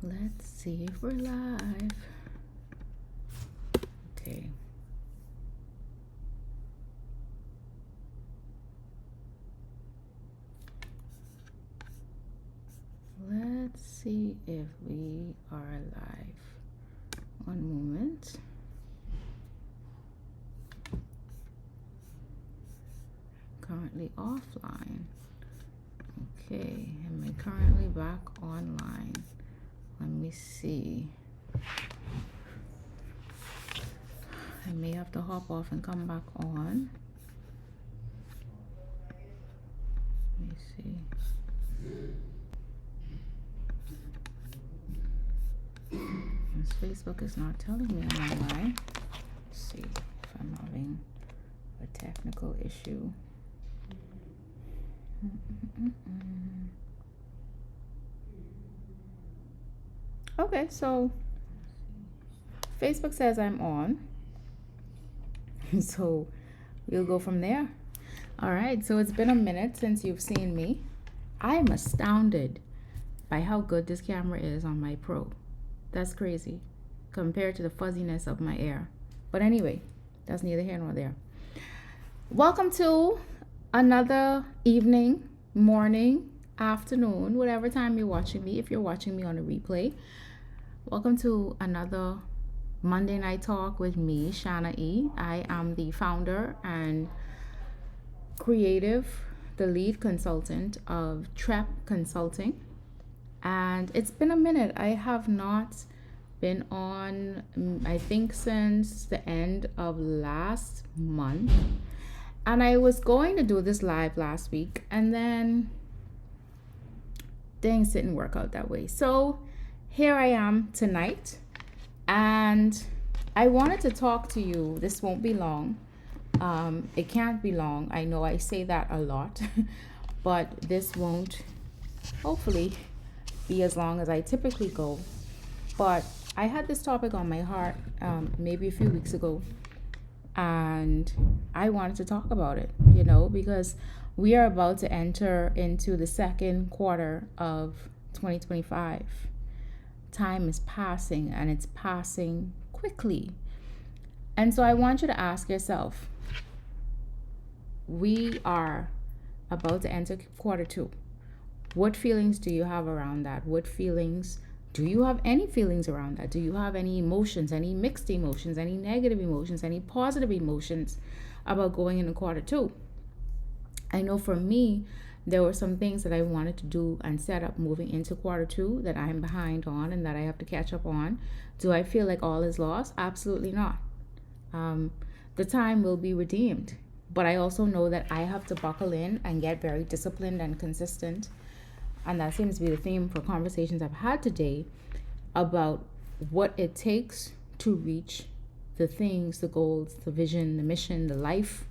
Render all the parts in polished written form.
Let's see if we're live. Okay. Let's see if we are live. One moment. Currently offline. Okay, am I currently back online? Let me see. I may have to hop off and come back on. Let me see. This Facebook is not telling me I'm online. Let's see if I'm having a technical issue. Okay, so Facebook says I'm on. So we'll go from there. All right, so it's been a minute since you've seen me. I'm astounded by how good this camera is on my Pro. That's crazy compared to the fuzziness of my Air. But anyway, that's neither here nor there. Welcome to another evening, morning, afternoon, whatever time you're watching me. If you're watching me on a replay, welcome to another Monday Night Talk with me, Shana E. I am the founder and creative, the lead consultant of TREP Consulting. And it's been a minute. I have not been on, I think, since the end of last month. And I was going to do this live last week, and then things didn't work out that way. So here I am tonight, and I wanted to talk to you. This won't be long. It can't be long. I know I say that a lot, but this won't hopefully be as long as I typically go. But I had this topic on my heart maybe a few weeks ago, and I wanted to talk about it, because we are about to enter into the second quarter of 2025. Time is passing, and it's passing quickly. And so I want you to ask yourself, we are about to enter quarter two. What feelings do you have around that? Do you have any feelings around that? Do you have any emotions, any mixed emotions, any negative emotions, any positive emotions about going into quarter two? I know for me, there were some things that I wanted to do and set up moving into quarter two that I'm behind on and that I have to catch up on. Do I feel like all is lost? Absolutely not. The time will be redeemed. But I also know that I have to buckle in and get very disciplined and consistent. And that seems to be the theme for conversations I've had today about what it takes to reach the things, the goals, the vision, the mission, the life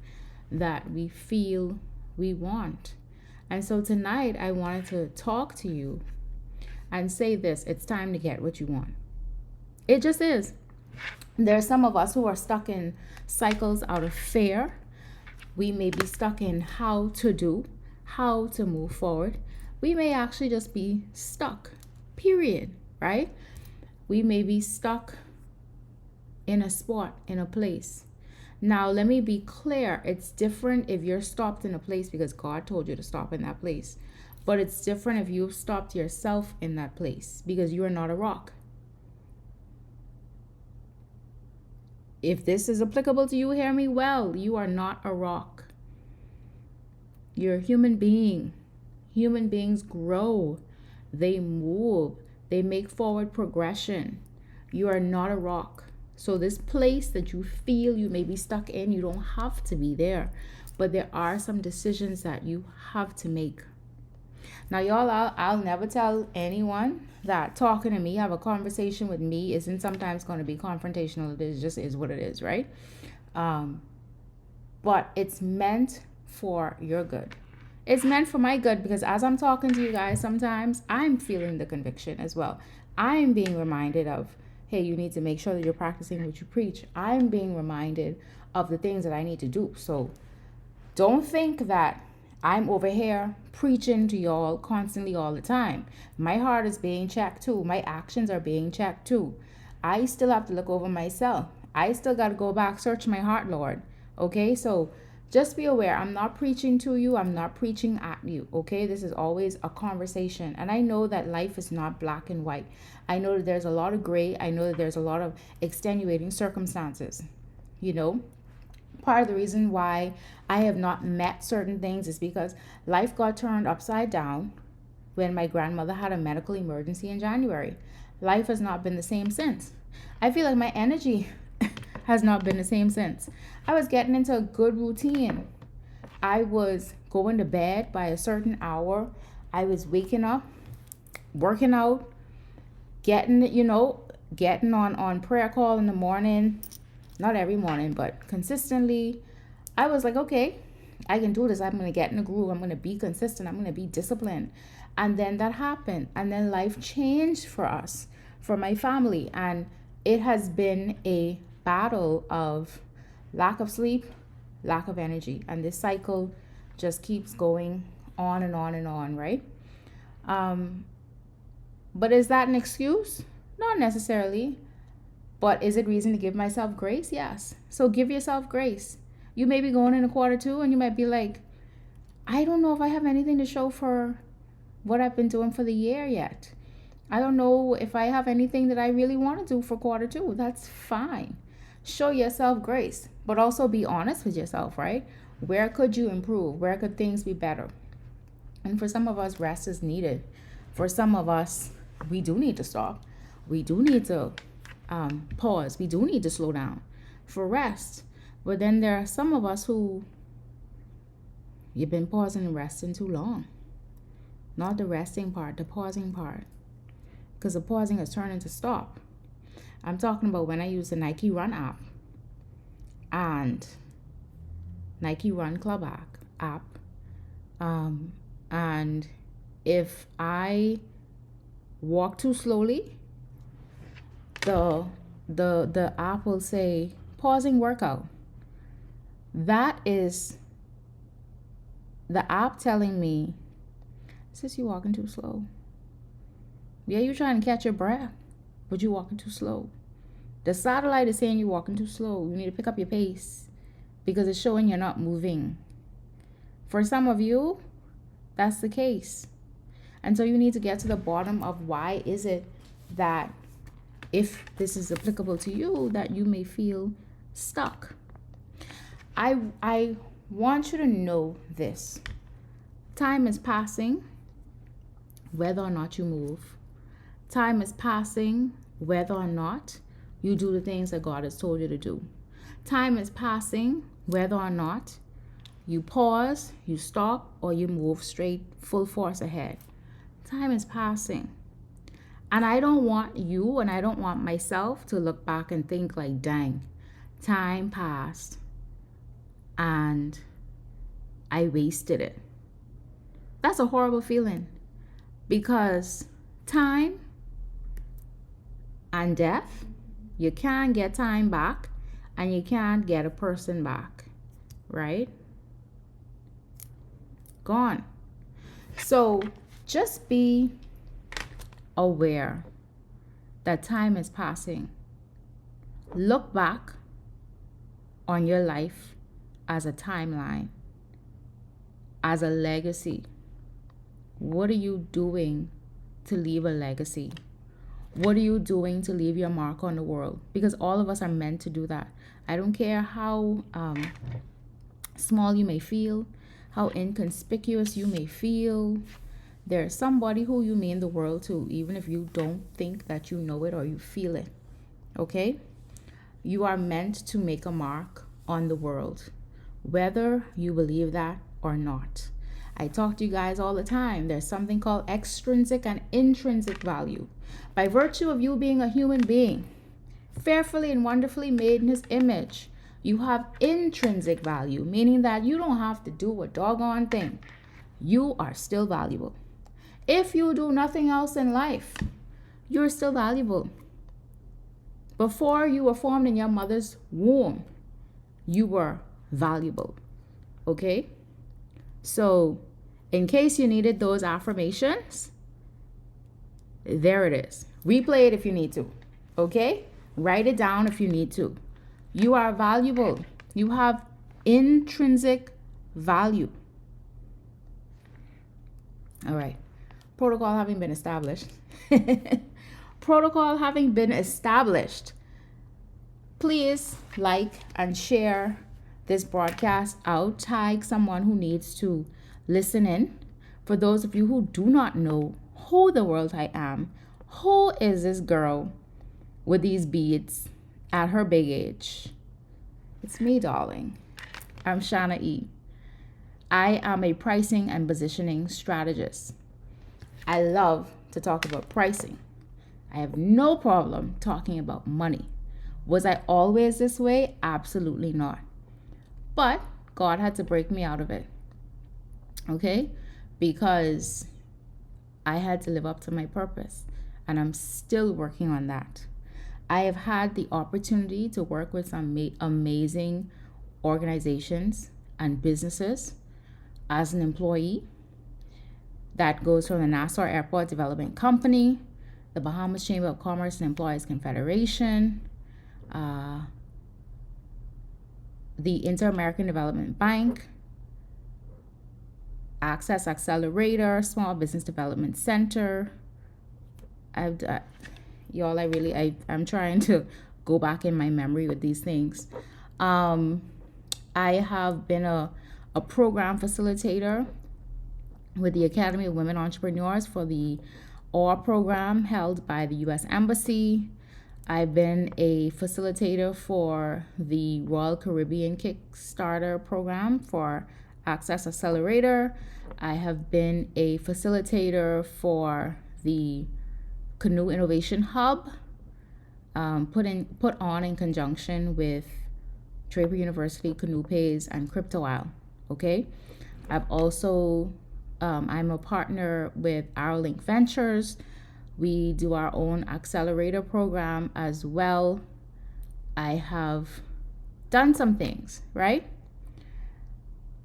that we feel we want. And so tonight I wanted to talk to you and say this: it's time to get what you want. It just is. There are some of us who are stuck in cycles out of fear. We may be stuck in how to move forward. We may actually just be stuck, period, right? We may be stuck in a spot, in a place. Now, let me be clear. It's different if you're stopped in a place because God told you to stop in that place. But it's different if you've stopped yourself in that place because you are not a rock. If this is applicable to you, hear me well. You are not a rock. You're a human being. Human beings grow, they move, they make forward progression. You are not a rock. So this place that you feel you may be stuck in, you don't have to be there. But there are some decisions that you have to make. Now, y'all, I'll never tell anyone that talking to me, have a conversation with me isn't sometimes going to be confrontational. It just is what it is, right? But it's meant for your good. It's meant for my good because as I'm talking to you guys, sometimes I'm feeling the conviction as well. I'm being reminded of, hey, you need to make sure that you're practicing what you preach. I'm being reminded of the things that I need to do. So don't think that I'm over here preaching to y'all constantly all the time. My heart is being checked too. My actions are being checked too. I still have to look over myself. I still got to go back, search my heart, Lord. Okay, so just be aware. I'm not preaching to you. I'm not preaching at you. Okay, this is always a conversation. And I know that life is not black and white. I know that there's a lot of gray. I know that there's a lot of extenuating circumstances. You know, part of the reason why I have not met certain things is because life got turned upside down when my grandmother had a medical emergency in January. Life has not been the same since. I feel like my energy has not been the same since. I was getting into a good routine. I was going to bed by a certain hour. I was waking up, working out, getting on prayer call in the morning. Not every morning, but consistently. I was like, okay, I can do this. I'm going to get in the groove. I'm going to be consistent. I'm going to be disciplined. And then that happened. And then life changed for us, for my family. And it has been a battle of lack of sleep, lack of energy. And this cycle just keeps going on and on and on, right? But is that an excuse? Not necessarily. But is it reason to give myself grace? Yes. So give yourself grace. You may be going in a quarter two and you might be like, I don't know if I have anything to show for what I've been doing for the year yet. I don't know if I have anything that I really want to do for quarter two. That's fine. Show yourself grace, but also be honest with yourself, right? Where could you improve? Where could things be better? And for some of us, rest is needed. For some of us, we do need to stop. We do need to pause. We do need to slow down for rest. But then there are some of us who you've been pausing and resting too long. Not the resting part, the pausing part. Because the pausing has turned into stop. I'm talking about when I use the Nike Run app and Nike Run Club app. And if I walk too slowly, the app will say pausing workout. That is the app telling me, sis, you walking too slow. Yeah, you're trying to catch your breath, but you're walking too slow. The satellite is saying you're walking too slow. You need to pick up your pace because it's showing you're not moving. For some of you, that's the case. And so you need to get to the bottom of why is it that, if this is applicable to you, that you may feel stuck. I want you to know this. Time is passing whether or not you move. Time is passing whether or not you do the things that God has told you to do. Time is passing whether or not you pause, you stop, or you move straight, full force ahead. Time is passing. And I don't want you and I don't want myself to look back and think like, dang, time passed and I wasted it. That's a horrible feeling, because time and death, you can't get time back and you can't get a person back, right? Gone. So just be aware that time is passing. Look back on your life as a timeline, as a legacy. What are you doing to leave a legacy? What are you doing to leave your mark on the world? Because all of us are meant to do that. I don't care how small you may feel, how inconspicuous you may feel. There's somebody who you mean the world to, even if you don't think that you know it or you feel it. Okay? You are meant to make a mark on the world, whether you believe that or not. I talk to you guys all the time. There's something called extrinsic and intrinsic value. By virtue of you being a human being, fearfully and wonderfully made in his image, you have intrinsic value, meaning that you don't have to do a doggone thing. You are still valuable. If you do nothing else in life, you're still valuable. Before you were formed in your mother's womb, you were valuable. Okay? So, in case you needed those affirmations, there it is. Replay it if you need to. Okay? Write it down if you need to. You are valuable. You have intrinsic value. All right. Protocol having been established. Protocol having been established. Please like and share this broadcast out. Tag someone who needs to listen in. For those of you who do not know who the world I am, who is this girl with these beads at her big age? It's me, darling. I'm Shana E. I am a pricing and positioning strategist. I love to talk about pricing. I have no problem talking about money. Was I always this way? Absolutely not. But God had to break me out of it. Okay? Because I had to live up to my purpose. And I'm still working on that. I have had the opportunity to work with some amazing organizations and businesses as an employee. That goes from the Nassau Airport Development Company, the Bahamas Chamber of Commerce and Employees Confederation, the Inter-American Development Bank, Access Accelerator, Small Business Development Center. I'm trying to go back in my memory with these things. I have been a program facilitator with the Academy of Women Entrepreneurs for the OR program held by the U.S. Embassy. I've been a facilitator for the Royal Caribbean Kickstarter program for Access Accelerator. I have been a facilitator for the Canoe Innovation Hub, put on in conjunction with Draper University, Canoe Pays, and CryptoWile. Okay, I've also I'm a partner with Arrowlink Ventures. We do our own accelerator program as well. I have done some things, right?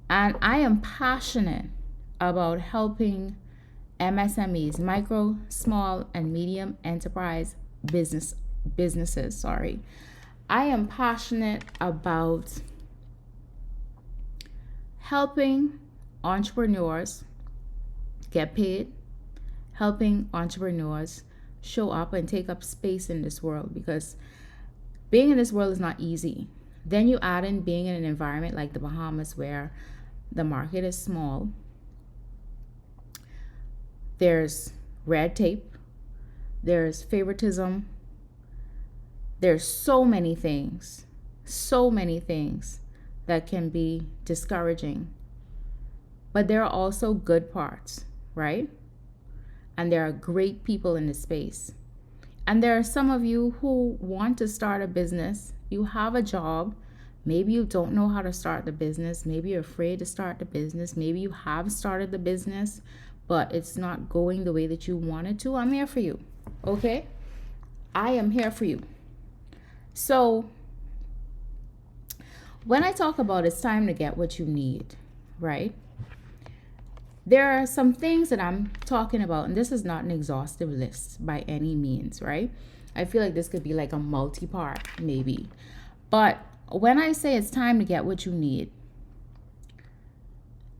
And I am passionate about helping MSMEs, micro, small, and medium enterprise businesses. I am passionate about helping entrepreneurs get paid, helping entrepreneurs show up and take up space in this world, because being in this world is not easy. Then you add in being in an environment like the Bahamas where the market is small. There's red tape, there's favoritism, there's so many things that can be discouraging. But there are also good parts, right? And there are great people in the space. And there are some of you who want to start a business. You have a job. Maybe you don't know how to start the business. Maybe you're afraid to start the business. Maybe you have started the business, but it's not going the way that you wanted to. I'm here for you. Okay? I am here for you. So when I talk about it's time to get what you need, right? There are some things that I'm talking about, and this is not an exhaustive list by any means, right? I feel like this could be like a multi-part maybe. But when I say it's time to get what you need,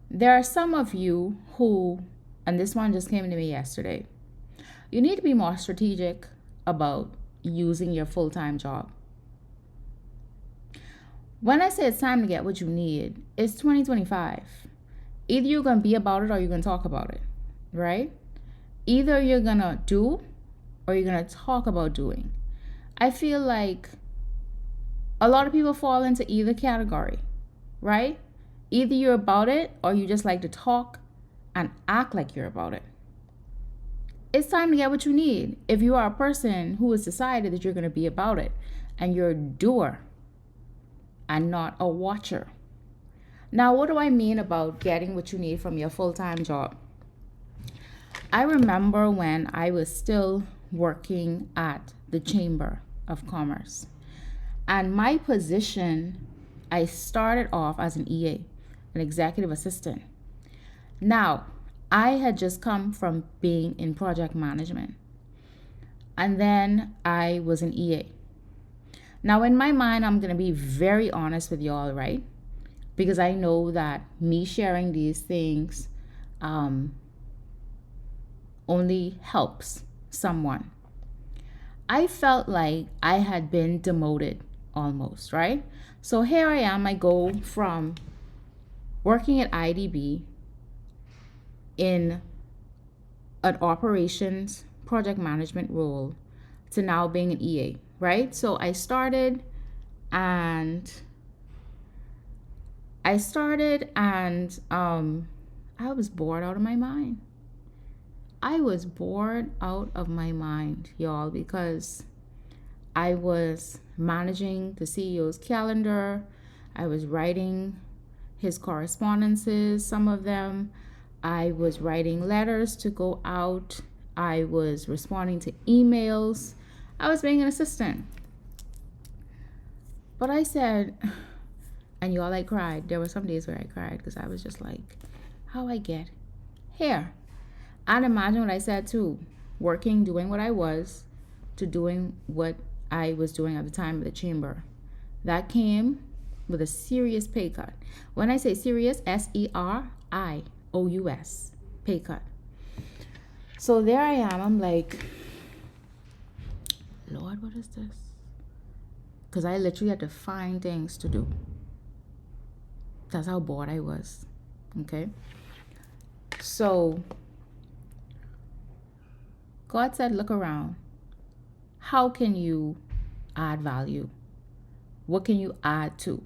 there are some of you who, and this one just came to me yesterday, you need to be more strategic about using your full-time job. When I say it's time to get what you need, it's 2025. Either you're going to be about it or you're going to talk about it, right? Either you're going to do or you're going to talk about doing. I feel like a lot of people fall into either category, right? Either you're about it or you just like to talk and act like you're about it. It's time to get what you need. If you are a person who has decided that you're going to be about it and you're a doer and not a watcher. Now, what do I mean about getting what you need from your full-time job? I remember when I was still working at the Chamber of Commerce. And my position, I started off as an EA, an executive assistant. Now, I had just come from being in project management, and then I was an EA. Now, in my mind, I'm going to be very honest with y'all, right? Because I know that me sharing these things only helps someone. I felt like I had been demoted almost, right? So here I am, I go from working at IDB in an operations project management role to now being an EA, right? So I started and I was bored out of my mind. I was bored out of my mind, y'all, because I was managing the CEO's calendar. I was writing his correspondences, some of them. I was writing letters to go out. I was responding to emails. I was being an assistant. But I said, and y'all, I cried. There were some days where I cried because I was just like, how I get here? I'd imagine what I said too, working, doing what I was, to doing what I was doing at the time of the chamber. That came with a serious pay cut. When I say serious, SERIOUS, pay cut. So there I am. I'm like, Lord, what is this? Because I literally had to find things to do. That's how bored I was. Okay. So God said, look around. How can you add value? What can you add to?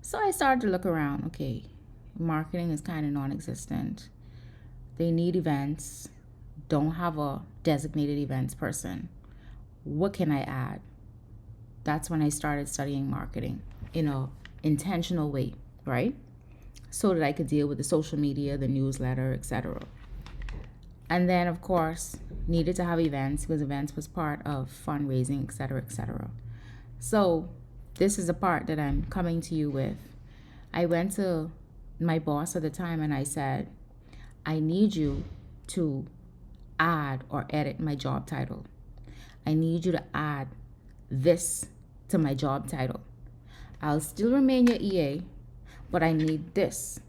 So I started to look around. Okay, marketing is kind of non-existent. They need events. Don't have a designated events person. What can I add? That's when I started studying marketing in an intentional way, right? So that I could deal with the social media, the newsletter, etc. And then, of course, needed to have events because events was part of fundraising, etc., etc. So this is the part that I'm coming to you with. I went to my boss at the time and I said, I need you to add or edit my job title. I need you to add this to my job title. I'll still remain your EA, but I need this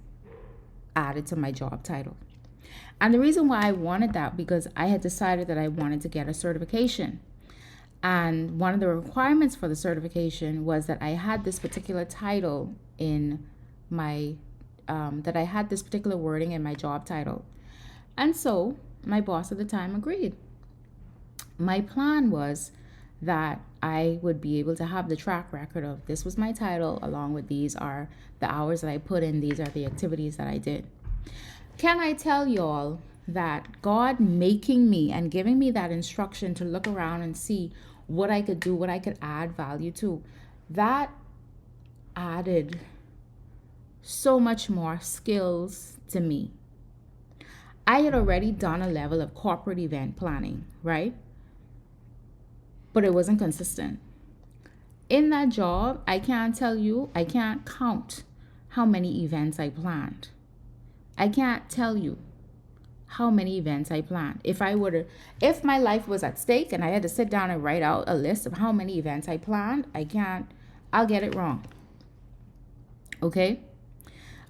added to my job title. And the reason why I wanted that, because I had decided that I wanted to get a certification. And one of the requirements for the certification was that I had this particular title in my, that I had this particular wording in my job title. And so my boss at the time agreed. My plan was that I would be able to have the track record of this was my title, along with these are the hours that I put in, these are the activities that I did. Can I tell y'all that God making me and giving me that instruction to look around and see what I could do, what I could add value to, that added so much more skills to me. I had already done a level of corporate event planning, right? But it wasn't consistent. In that job, I can't count how many events I planned. I can't tell you how many events I planned. If my life was at stake and I had to sit down and write out a list of how many events I planned, I'll get it wrong. Okay?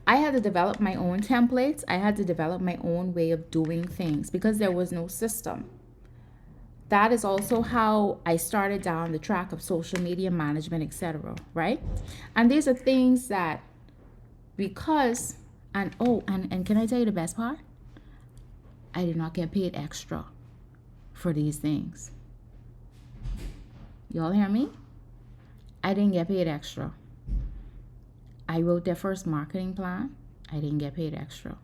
I had to develop my own templates. I had to develop my own way of doing things because there was no system. That is also how I started down the track of social media management, etc. Right? And these are things that and can I tell you the best part? I did not get paid extra for these things. Y'all hear me? I didn't get paid extra. I wrote their first marketing plan. I didn't get paid extra.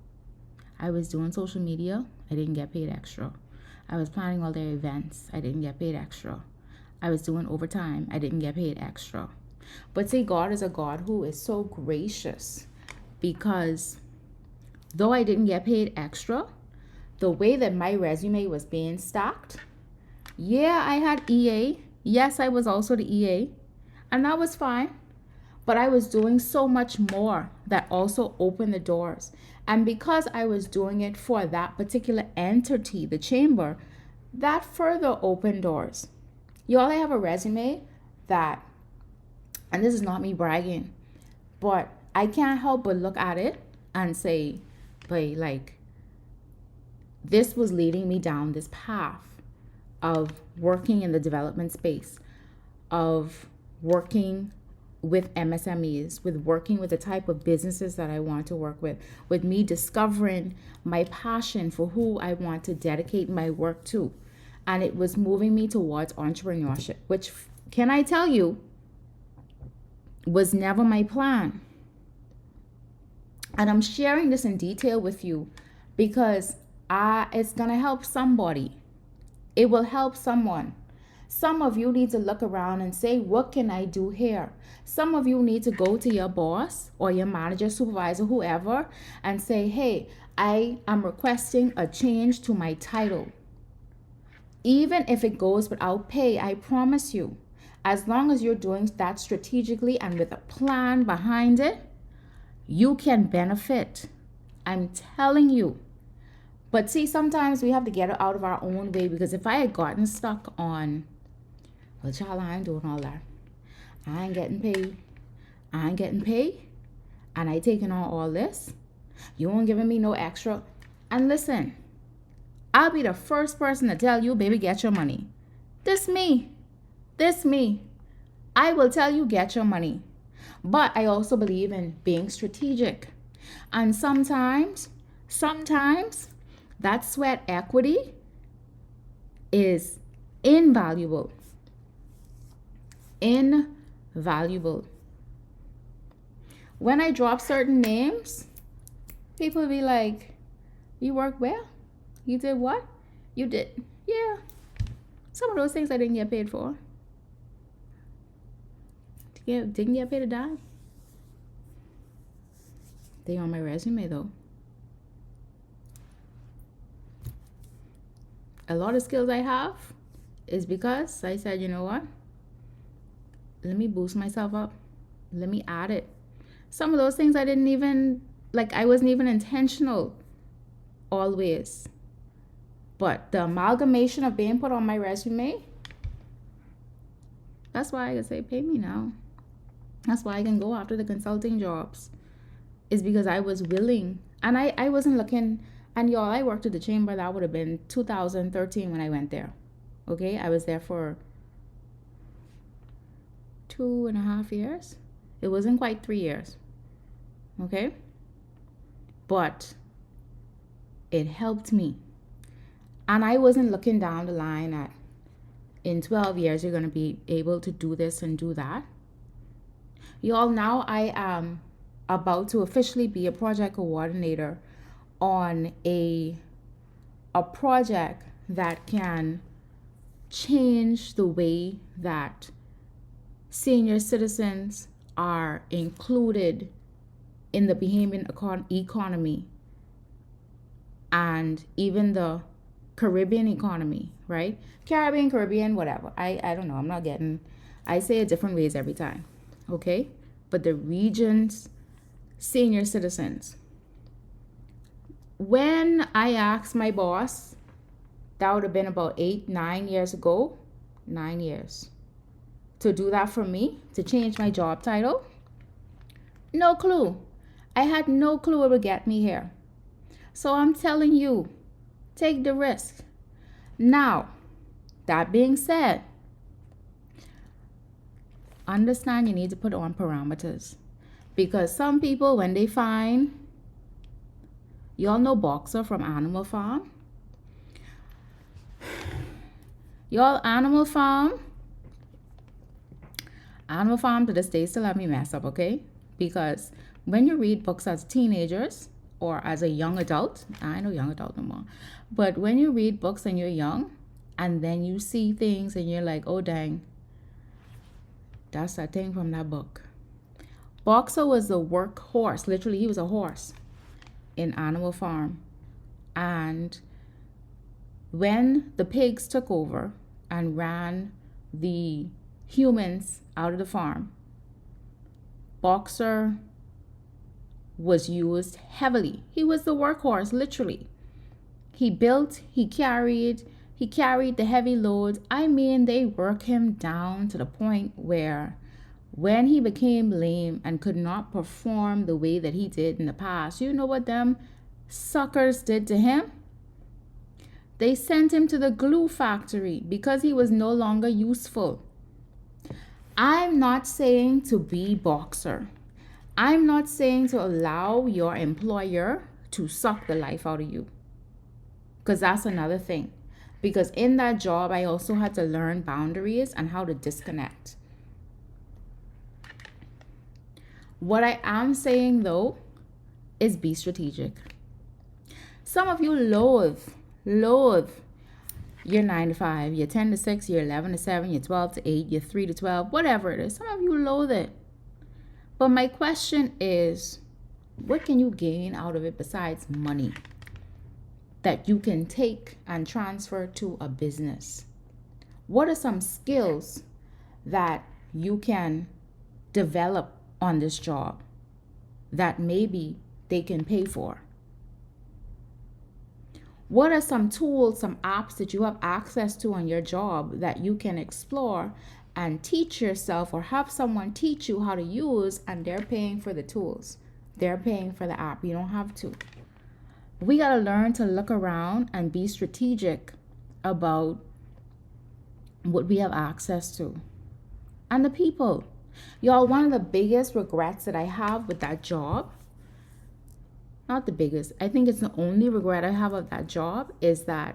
I was doing social media. I didn't get paid extra. I was planning all their events. I didn't get paid extra. I was doing overtime. I didn't get paid extra. But see, God is a God who is so gracious, because though I didn't get paid extra, the way that my resume was being stacked, yeah, I had EA. Yes, I was also the EA, and that was fine. But I was doing so much more that also opened the doors. And because I was doing it for that particular entity, the chamber, that further opened doors. Y'all, I have a resume that, and this is not me bragging, but I can't help but look at it and say, but like, this was leading me down this path of working in the development space, of working with MSMEs, with working with the type of businesses that I want to work with me discovering my passion for who I want to dedicate my work to. And it was moving me towards entrepreneurship, which, can I tell you, was never my plan. And I'm sharing this in detail with you because it's going to help somebody. It will help someone. Some of you need to look around and say, what can I do here? Some of you need to go to your boss or your manager, supervisor, whoever, and say, hey, I am requesting a change to my title. Even if it goes without pay, I promise you, as long as you're doing that strategically and with a plan behind it, you can benefit. I'm telling you. But see, sometimes we have to get it out of our own way, because if I had gotten stuck on, well, child, I ain't doing all that. I ain't getting paid. And I taking on all this. You ain't giving me no extra. And listen, I'll be the first person to tell you, baby, get your money. This me. I will tell you, get your money. But I also believe in being strategic. And sometimes, that sweat equity is invaluable. When I drop certain names, people be like, you work where? You did what? You did. Yeah. Some of those things I didn't get paid for. Didn't get paid a dime. They on my resume though. A lot of skills I have is because I said, you know what? Let me boost myself up. Let me add it. Some of those things I didn't even, I wasn't even intentional always. But the amalgamation of being put on my resume, that's why I can say, pay me now. That's why I can go after the consulting jobs. Is because I was willing. And I wasn't looking. And y'all, I worked at the chamber. That would have been 2013 when I went there. Okay, I was there for 2.5 years. It wasn't quite 3 years. Okay, but it helped me. And I wasn't looking down the line at, in 12 years, you're going to be able to do this and do that. Y'all, now I am about to officially be a project coordinator on a project that can change the way that senior citizens are included in the Bahamian economy and even the Caribbean economy, right? Caribbean, whatever. I don't know. I'm not getting, I say it different ways every time, okay? But the region's senior citizens. When I asked my boss, that would have been about 9 years ago, 9 years, to do that for me, to change my job title. No clue. I had no clue it would get me here. So I'm telling you, take the risk. Now, that being said, understand you need to put on parameters. Because some people, when they find, y'all know Boxer from Animal Farm? Y'all, Animal Farm to this day still have me mess up, okay? Because when you read books as teenagers or as a young adult, I know young adult no more, but when you read books and you're young and then you see things and you're like, oh dang, that's that thing from that book. Boxer was the workhorse. Literally, he was a horse in Animal Farm. And when the pigs took over and ran the humans out of the farm, boxer was used heavily. He was the workhorse, literally. He built, he carried the heavy loads. I mean, they work him down to the point where when he became lame and could not perform the way that he did in the past, you know what them suckers did to him? They sent him to the glue factory because he was no longer useful. I'm not saying to be boxer. I'm not saying to allow your employer to suck the life out of you. Because that's another thing. Because in that job, I also had to learn boundaries and how to disconnect. What I am saying though is be strategic. Some of you loathe your 9 to 5, your 10 to 6, your 11 to 7, your 12 to 8, your 3 to 12, whatever it is. Some of you loathe it. But my question is, what can you gain out of it besides money that you can take and transfer to a business? What are some skills that you can develop on this job that maybe they can pay for? What are some tools, some apps that you have access to on your job that you can explore and teach yourself or have someone teach you how to use, and they're paying for the tools? They're paying for the app. You don't have to. We got to learn to look around and be strategic about what we have access to. And the people. Y'all, one of the biggest regrets that I have with that job, not the biggest, I think it's the only regret I have of that job, is that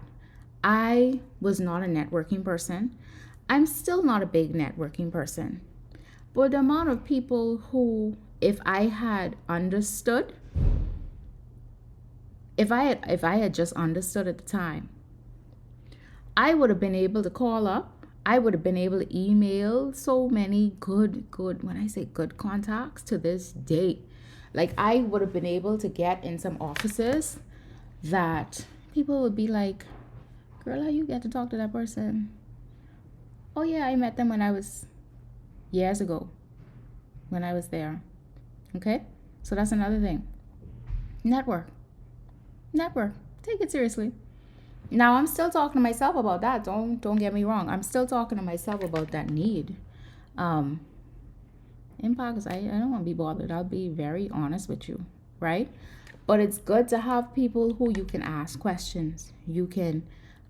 I was not a networking person. I'm still not a big networking person. But the amount of people who, if I had understood, if I had just understood at the time, I would have been able to call up. I would have been able to email so many good, when I say good contacts to this day. Like, I would have been able to get in some offices that people would be like, girl, how you get to talk to that person? Oh yeah, I met them when I was years ago, when I was there. Okay? So that's another thing. Network. Take it seriously. Now, I'm still talking to myself about that. Don't get me wrong. I'm still talking to myself about that need. Impact, I don't want to be bothered. I'll be very honest with you, right? But it's good to have people who you can ask questions. You can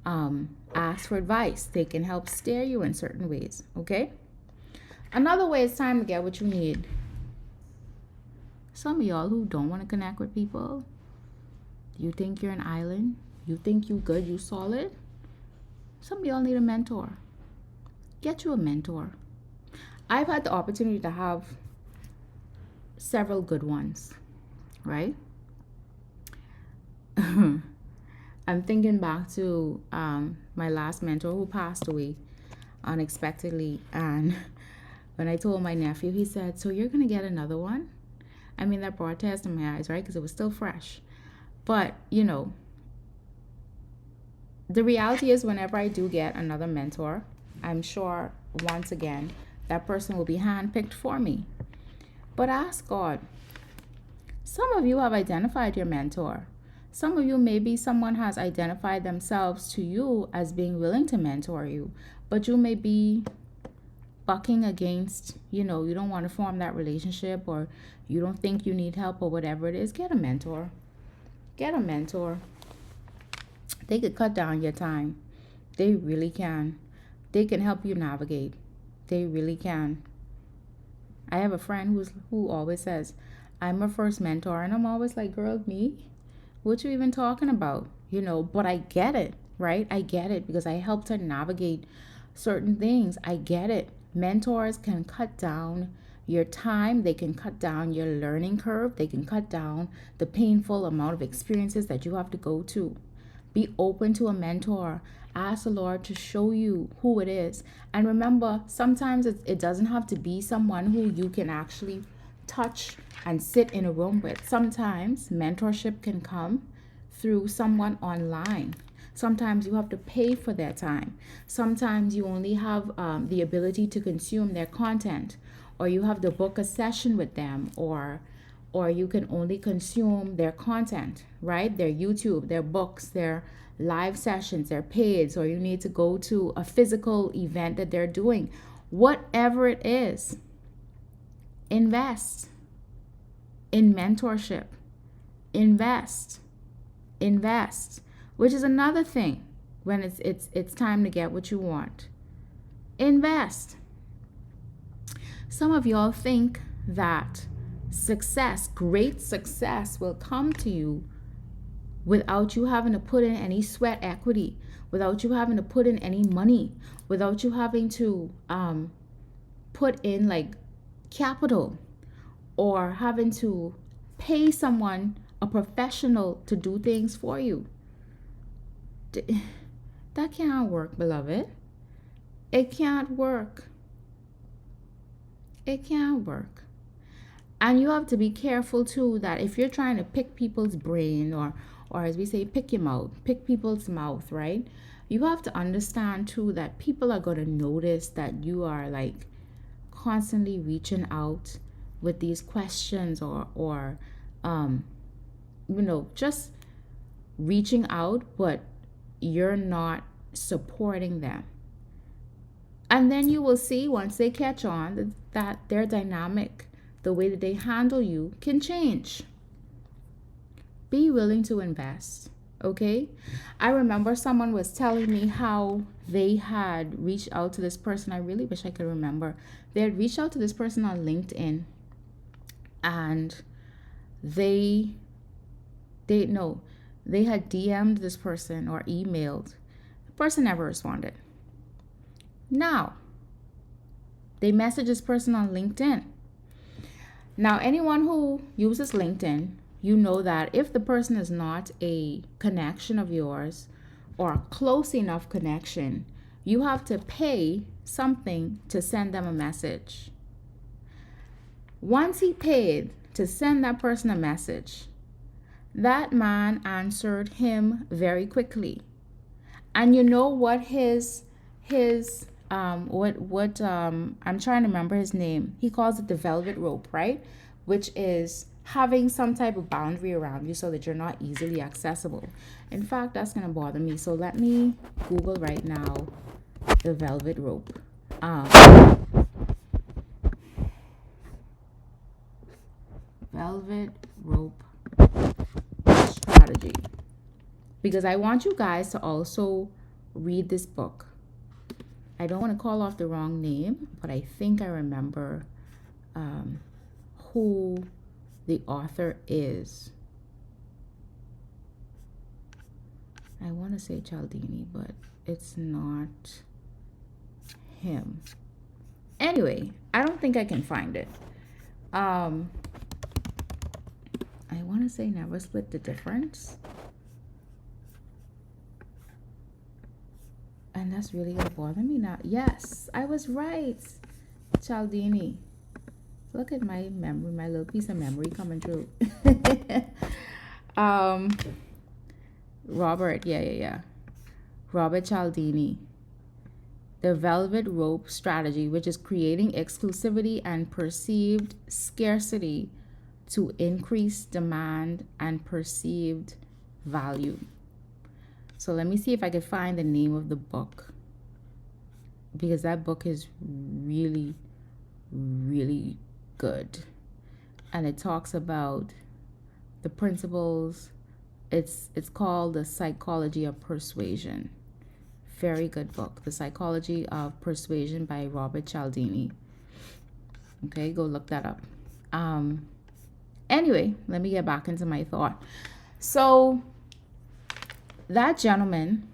ask for advice. They can help steer you in certain ways, okay? Another way, it's time to get what you need. Some of y'all who don't want to connect with people, you think you're an island, you think you good, you solid. Some of y'all need a mentor. Get you a mentor. I've had the opportunity to have several good ones, right? I'm thinking back to my last mentor who passed away unexpectedly. And when I told my nephew, he said, so you're going to get another one? I mean, that brought tears to my eyes, right? Because it was still fresh. But, you know, the reality is whenever I do get another mentor, I'm sure once again, that person will be handpicked for me. But ask God. Some of you have identified your mentor. Some of you, maybe someone has identified themselves to you as being willing to mentor you, but you may be bucking against, you don't want to form that relationship, or you don't think you need help, or whatever it is. Get a mentor. Get a mentor. They could cut down your time. They really can. They can help you navigate. They really can. I have a friend who always says, I'm her first mentor. And I'm always like, girl, me? What you even talking about? But I get it, right? I get it because I helped her navigate certain things. I get it. Mentors can cut down your time. They can cut down your learning curve. They can cut down the painful amount of experiences that you have to go to. Be open to a mentor. Ask the Lord to show you who it is. And remember, sometimes it doesn't have to be someone who you can actually touch and sit in a room with. Sometimes mentorship can come through someone online. Sometimes you have to pay for their time. Sometimes you only have the ability to consume their content. or you have to book a session with them, or you can only consume their content, right? Their YouTube, their books, their live sessions, their paids, or you need to go to a physical event that they're doing. Whatever it is, invest in mentorship. Invest, which is another thing when it's time to get what you want. Invest. Some of y'all think that great success will come to you without you having to put in any sweat equity, without you having to put in any money, without you having to put in like capital, or having to pay someone, a professional, to do things for you. That can't work, beloved. It can't work. It can't work. And you have to be careful too that if you're trying to pick people's brain, or as we say, pick people's mouth, right? You have to understand too that people are going to notice that you are like constantly reaching out with these questions, or just reaching out, but you're not supporting them. And then you will see, once they catch on, that their dynamic, the way that they handle you, can change. Be willing to invest, okay? I remember someone was telling me how they had reached out to this person. I really wish I could remember. They had reached out to this person on LinkedIn, and they had DM'd this person or emailed. The person never responded. Now, they messaged this person on LinkedIn. Now, anyone who uses LinkedIn, you know that if the person is not a connection of yours or a close enough connection, you have to pay something to send them a message. Once he paid to send that person a message, that man answered him very quickly. And you know what I'm trying to remember his name. He calls it the velvet rope, right? Which is having some type of boundary around you so that you're not easily accessible. In fact, that's going to bother me. So let me Google right now the velvet rope. Velvet rope strategy. Because I want you guys to also read this book. I don't want to call off the wrong name, but I think I remember who the author is. I want to say Cialdini, but it's not him. Anyway, I don't think I can find it. I want to say Never Split the Difference. And that's really going to bother me now. Yes, I was right. Cialdini. Look at my memory, my little piece of memory coming through. Robert, yeah. Robert Cialdini. The Velvet Rope Strategy, which is creating exclusivity and perceived scarcity to increase demand and perceived value. So let me see if I can find the name of the book, because that book is really, really good. And it talks about the principles. It's called The Psychology of Persuasion. Very good book. The Psychology of Persuasion by Robert Cialdini. Okay, go look that up. Anyway, let me get back into my thought. So that gentleman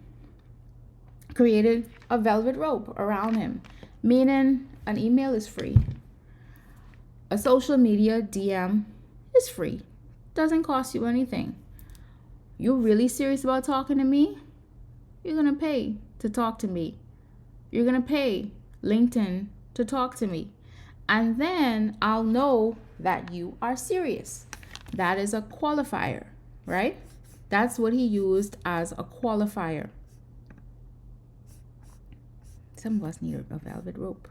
created a velvet rope around him, meaning an email is free. A social media DM is free. Doesn't cost you anything. You're really serious about talking to me? You're going to pay to talk to me. You're going to pay LinkedIn to talk to me. And then I'll know that you are serious. That is a qualifier, right? That's what he used as a qualifier. Some of us need a velvet rope.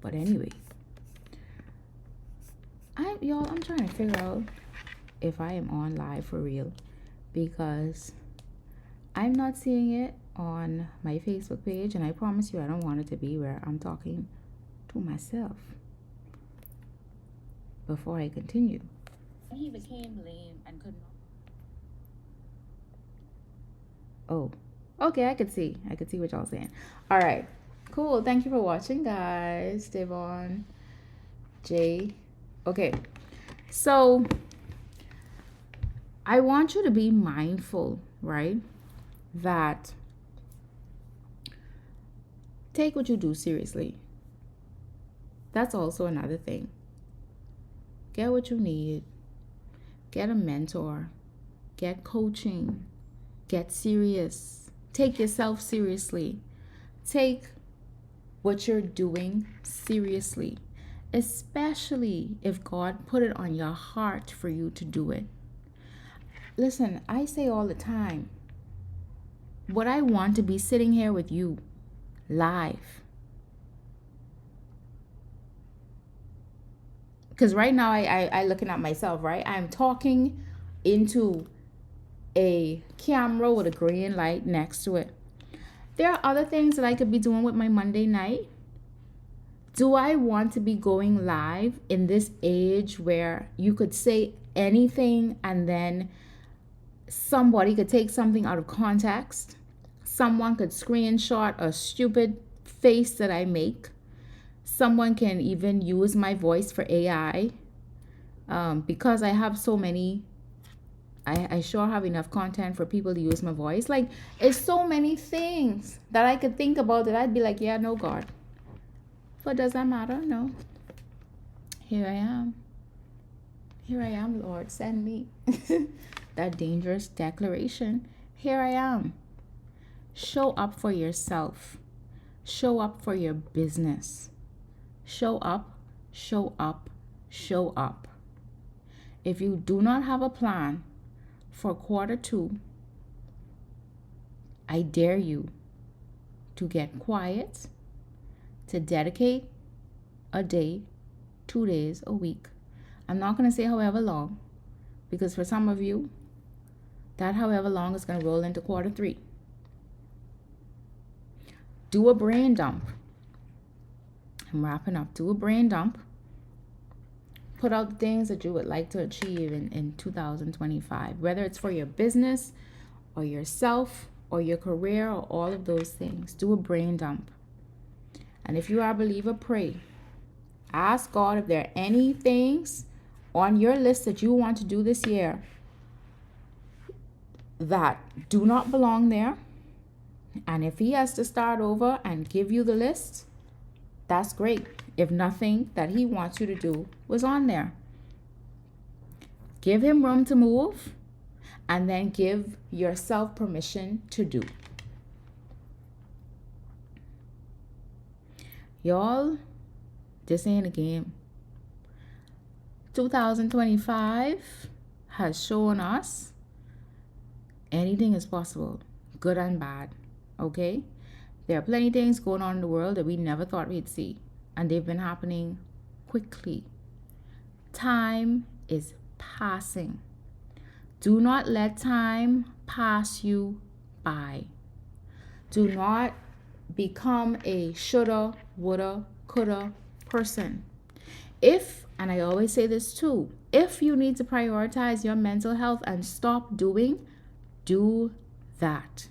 But anyway. y'all, I'm trying to figure out if I am on live for real, because I'm not seeing it on my Facebook page, and I promise you I don't want it to be where I'm talking to myself before I continue. He became lame and could not. Oh, okay, I could see what y'all saying. All right, cool. Thank you for watching, guys. Devon, Jay. Okay, so I want you to be mindful, right? That take what you do seriously. That's also another thing. Get what you need. Get a mentor. Get coaching. Get serious. Take yourself seriously. Take what you're doing seriously, especially if God put it on your heart for you to do it. Listen, I say all the time, what I want to be sitting here with you live. Because right now I looking at myself, right? I'm talking into a camera with a green light next to it. There are other things that I could be doing with my Monday night. Do I want to be going live in this age where you could say anything and then somebody could take something out of context? Someone could screenshot a stupid face that I make. Someone can even use my voice for AI. Because I have so many, I sure have enough content for people to use my voice. Like, it's so many things that I could think about that I'd be like, yeah, no, God. But does that matter? No. Here I am. Here I am, Lord. Send me. That dangerous declaration. Here I am. Show up for yourself. Show up for your business. Show up, show up, show up. If you do not have a plan for Q2, I dare you to get quiet, to dedicate a day, 2 days, a week. I'm not going to say however long, because for some of you, that however long is going to roll into Q3. Do a brain dump. I'm wrapping up. Do a brain dump. Put out the things that you would like to achieve in 2025, whether it's for your business or yourself or your career or all of those things. Do a brain dump. And if you are a believer, pray. Ask God if there are any things on your list that you want to do this year that do not belong there. And if He has to start over and give you the list, that's great. If nothing that He wants you to do was on there, give Him room to move, and then give yourself permission to do. Y'all, this ain't a game. 2025 has shown us anything is possible, good and bad, okay? There are plenty of things going on in the world that we never thought we'd see, and they've been happening quickly. Time is passing. Do not let time pass you by. Do not become a shoulda, woulda, coulda person. If, and I always say this too, if you need to prioritize your mental health and stop doing, do that.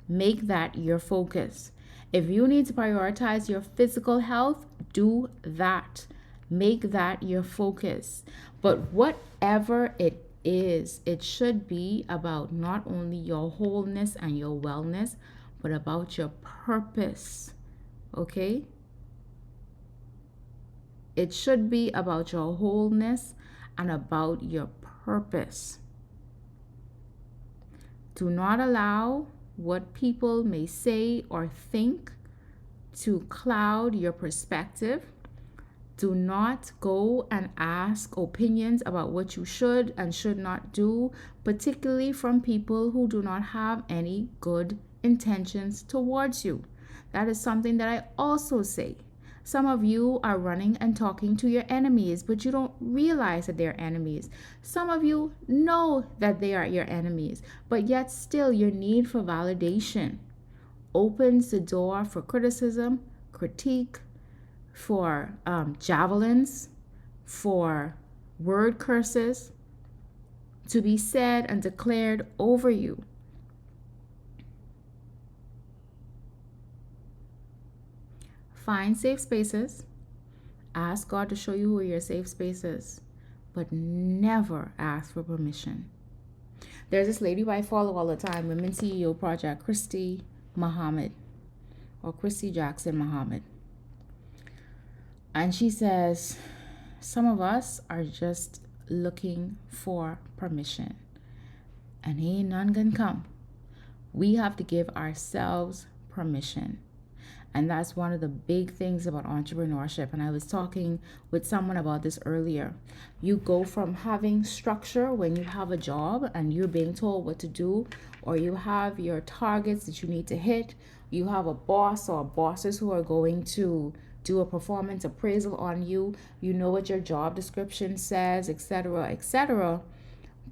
Make that your focus. If you need to prioritize your physical health, do that. Make that your focus. But whatever it is, it should be about not only your wholeness and your wellness, but about your purpose. Okay? It should be about your wholeness and about your purpose. Do not allow what people may say or think to cloud your perspective. Do not go and ask opinions about what you should and should not do, particularly from people who do not have any good intentions towards you. That is something that I also say. Some of you are running and talking to your enemies, but you don't realize that they're enemies. Some of you know that they are your enemies, but yet still your need for validation opens the door for criticism, critique, for javelins, for word curses to be said and declared over you. Find safe spaces. Ask God to show you where your safe space is, but never ask for permission. There's this lady who I follow all the time, Women CEO Project, Christy Muhammad, or Christy Jackson Muhammad. And she says, some of us are just looking for permission, and ain't none gonna come. We have to give ourselves permission. And that's one of the big things about entrepreneurship. And I was talking with someone about this earlier. You go from having structure when you have a job and you're being told what to do, or you have your targets that you need to hit. You have a boss or bosses who are going to do a performance appraisal on you. You know what your job description says, etc., etc.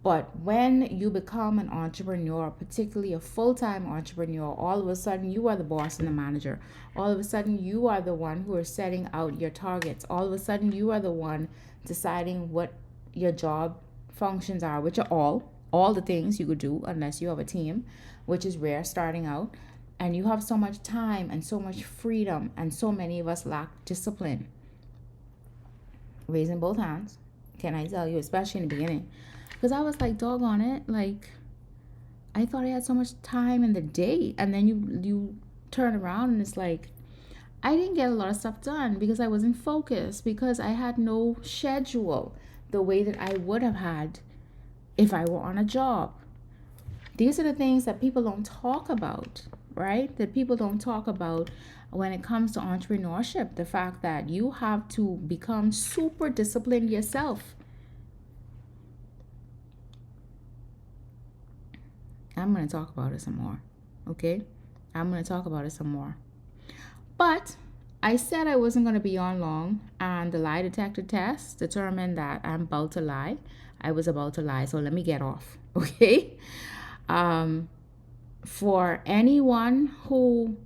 But when you become an entrepreneur, particularly a full-time entrepreneur, all of a sudden you are the boss and the manager. All of a sudden you are the one who are setting out your targets. All of a sudden you are the one deciding what your job functions are, which are all the things you could do unless you have a team, which is rare starting out. And you have so much time and so much freedom, and so many of us lack discipline. Raising both hands, can I tell you, especially in the beginning. Because I was like, doggone it, like, I thought I had so much time in the day. And then you turn around and it's like, I didn't get a lot of stuff done because I wasn't focused, because I had no schedule the way that I would have had if I were on a job. These are the things that people don't talk about, right? That people don't talk about when it comes to entrepreneurship. The fact that you have to become super disciplined yourself. I'm going to talk about it some more, okay? I'm going to talk about it some more. But I said I wasn't going to be on long, and the lie detector test determined that I'm about to lie. I was about to lie, so let me get off, okay? For anyone who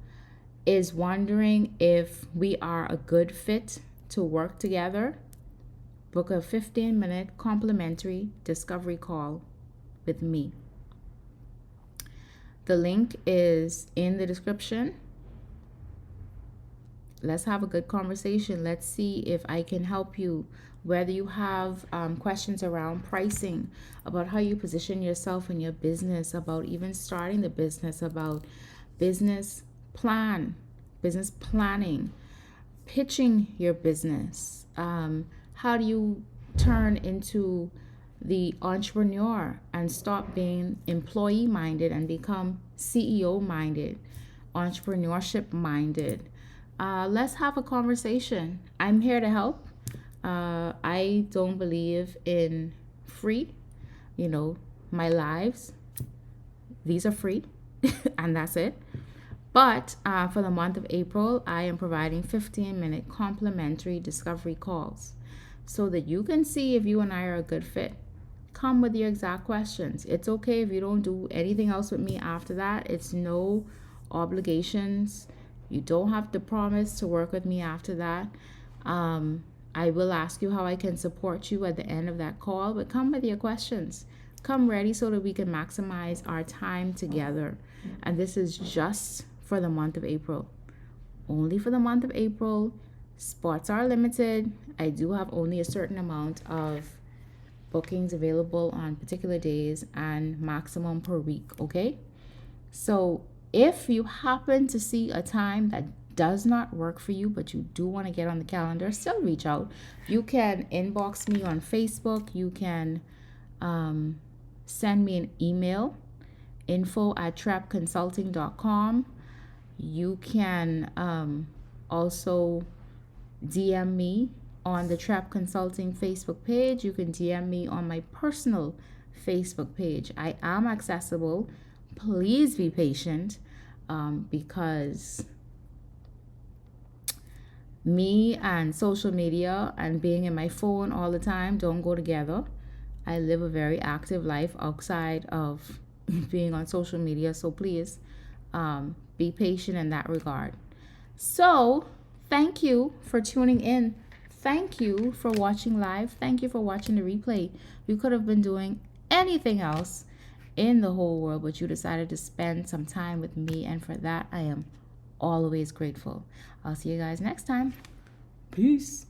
is wondering if we are a good fit to work together, book a 15-minute complimentary discovery call with me. The link is in the description. Let's have a good conversation. Let's see if I can help you. Whether you have questions around pricing, about how you position yourself in your business, about even starting the business, about business planning, pitching your business. How do you turn into the entrepreneur and stop being employee minded and become CEO minded, entrepreneurship minded? Let's have a conversation. I'm here to help. I don't believe in free. My lives, these are free and that's it. But for the month of April, I am providing 15-minute complimentary discovery calls so that you can see if you and I are a good fit. Come with your exact questions. It's okay if you don't do anything else with me after that. It's no obligations. You don't have to promise to work with me after that. I will ask you how I can support you at the end of that call, but come with your questions. Come ready so that we can maximize our time together. And this is just for the month of April. Only for the month of April. Spots are limited. I do have only a certain amount of bookings available on particular days and maximum per week, okay? So if you happen to see a time that does not work for you, but you do want to get on the calendar, still reach out. You can inbox me on Facebook. You can send me an email, info@trepconsulting.com. You can also DM me on the TREP Consulting Facebook page. You can DM me on my personal Facebook page. I am accessible. Please be patient because Me and social media and being in my phone all the time don't go together. I live a very active life outside of being on social media, so please be patient in that regard. So, thank you for tuning in. Thank you for watching live. Thank you for watching the replay. You could have been doing anything else in the whole world, but you decided to spend some time with me, and for that, I am always grateful. I'll see you guys next time. Peace.